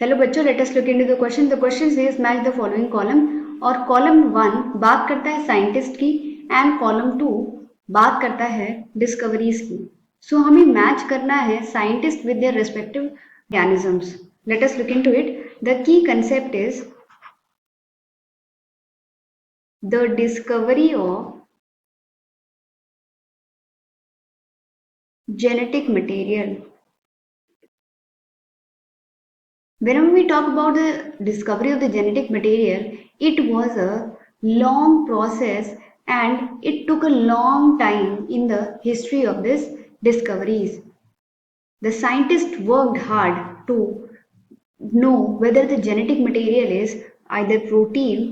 Hello बच्चों, let us look into the question. The question says match the following column. और column 1 बात करता है साइंटिस्ट की एंड कॉलम 2 बात करता है डिस्कवरीज की. सो हमें मैच करना है scientist with their respective organisms. Let us look into it. The key concept is the discovery of genetic material. When we talk about the discovery of the genetic material, it was a long process and it took a long time in the history of this discoveries. The scientists worked hard to know whether the genetic material is either protein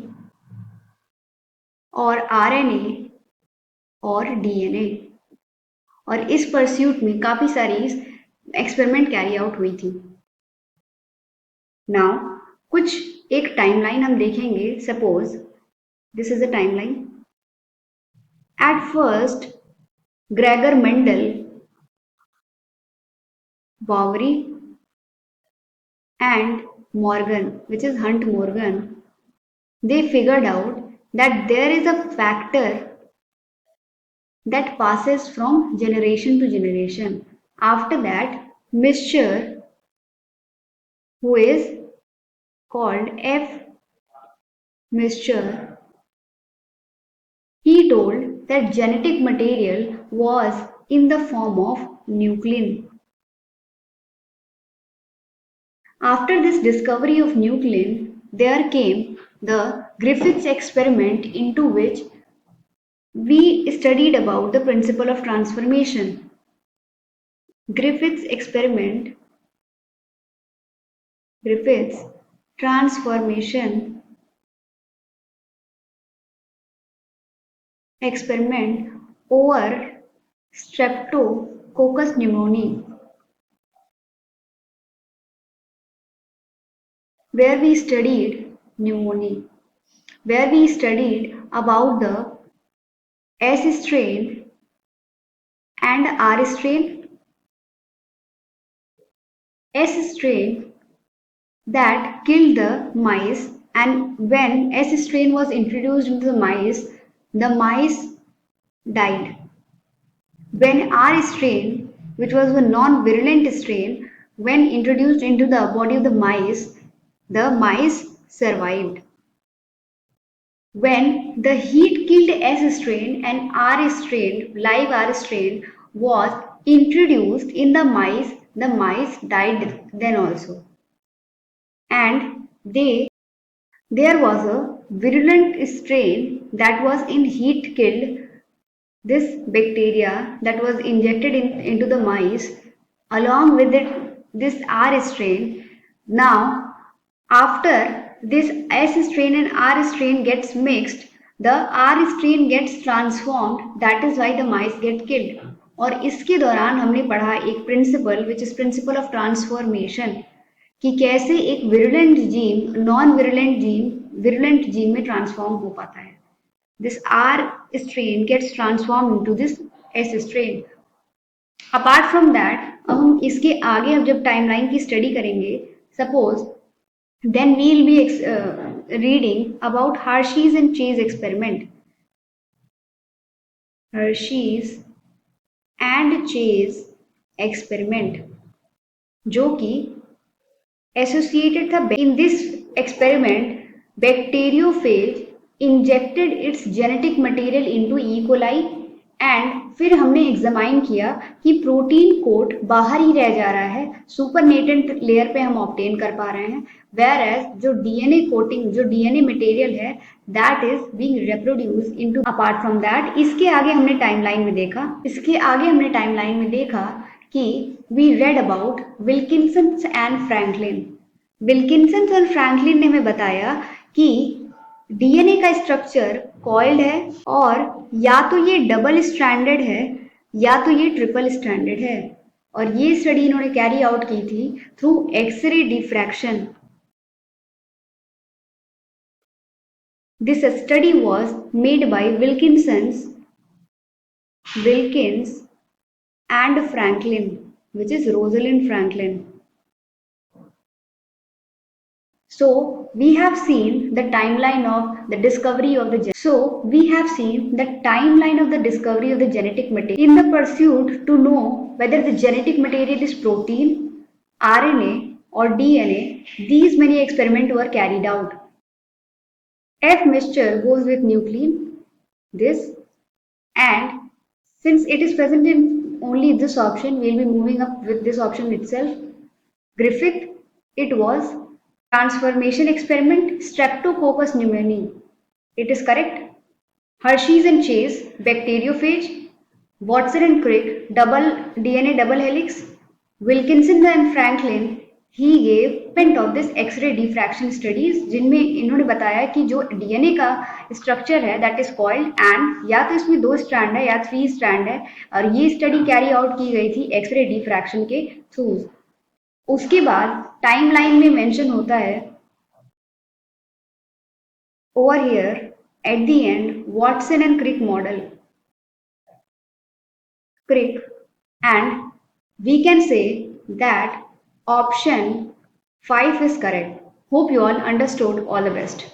or RNA और DNA. और इस pursuit में काफी सारी experiment carry out हुई थी. Now कुछ एक टाइमलाइन हम देखेंगे. Suppose this is a timeline. At first, Gregor Mendel, Boveri, and Morgan, which is Hunt Morgan, they figured out that there is a factor that passes from generation to generation. After that, Mischer, who is called F. Mischer, he told that genetic material was in the form of nuclein. After this discovery of nuclein, there came the Griffiths experiment, into which we studied about the principle of transformation. Griffiths experiment, Griffiths transformation experiment over Streptococcus pneumoniae, where we studied pneumonia, where we studied about the S strain and R strain. S strain that killed the mice, and when S strain was introduced into the mice died. When R strain, which was a non-virulent strain, when introduced into the body of the mice survived. When the heat killed S strain and R strain, live R strain, was introduced in the mice died then also. And there was a virulent strain that was in heat killed this bacteria that was injected into the mice along with this R strain. Now, after this S strain and R strain gets mixed, the R strain gets transformed. That is why the mice get killed. और इसके दौरान हमने पढ़ा एक principal which is principle of transformation, कि कैसे एक virulent gene non virulent gene में ट्रांसफॉर्म हो पाता है. This R strain gets transformed into this S strain. Apart from that, अब हम इसके आगे अब जब टाइमलाइन की स्टडी करेंगे, suppose then we'll be reading about Hershey's and Chase experiment. Hershey's and Chase experiment, जो कि associated था. In this experiment, bacteriophage injected its genetic material into E. coli and फिर हमने एग्जामाइन किया कि प्रोटीन कोट बाहर ही रह जा रहा है, सुपरनेटेंट लेयर पे हम ऑब्टेन कर पा रहे हैं, वेयर एज जो डीएनए कोटिंग, जो डीएनए मटेरियल है, that is being reproduce into. Apart from that, इसके आगे हमने टाइमलाइन में देखा कि we read about Wilkinson and Franklin. Wilkinson और फ्रैंकलिन ने हमें बताया कि डीएनए का स्ट्रक्चर कॉइल्ड है, और या तो ये डबल स्ट्रैंडेड है या तो ये ट्रिपल स्ट्रैंडेड है. और ये स्टडी इन्होंने कैरी आउट की थी through X-ray diffraction. This study was made by Wilkins and Franklin, which is Rosalind Franklin. So we have seen the timeline of the discovery of the discovery of the genetic material. In the pursuit to know whether the genetic material is protein, RNA or DNA, these many experiments were carried out. F mixture goes with nuclein, this, and since it is present in only this option, we'll be moving up with this option itself. Griffith, it was transformation experiment, Streptococcus pneumoniae. It is correct. Hershey's and Chase, bacteriophage. Watson and Crick, double DNA double helix. Wilkinson and Franklin, he gave of this X-ray diffraction studies, जिनमें इन्होंने बताया कि जो DNA का structure है that is called and या तो इसमें 2 स्ट्रैंड है या 3 स्ट्रैंड है और ये स्टडी कैरी आउट की गई थी एक्सरे डिफ्रैक्शन के थ्रू। उसके बाद टाइमलाइन में मेंशन होता है over here at the end Watson and Crick model, Crick, and we can say that option 5 is correct. Hope you all understood. All the best.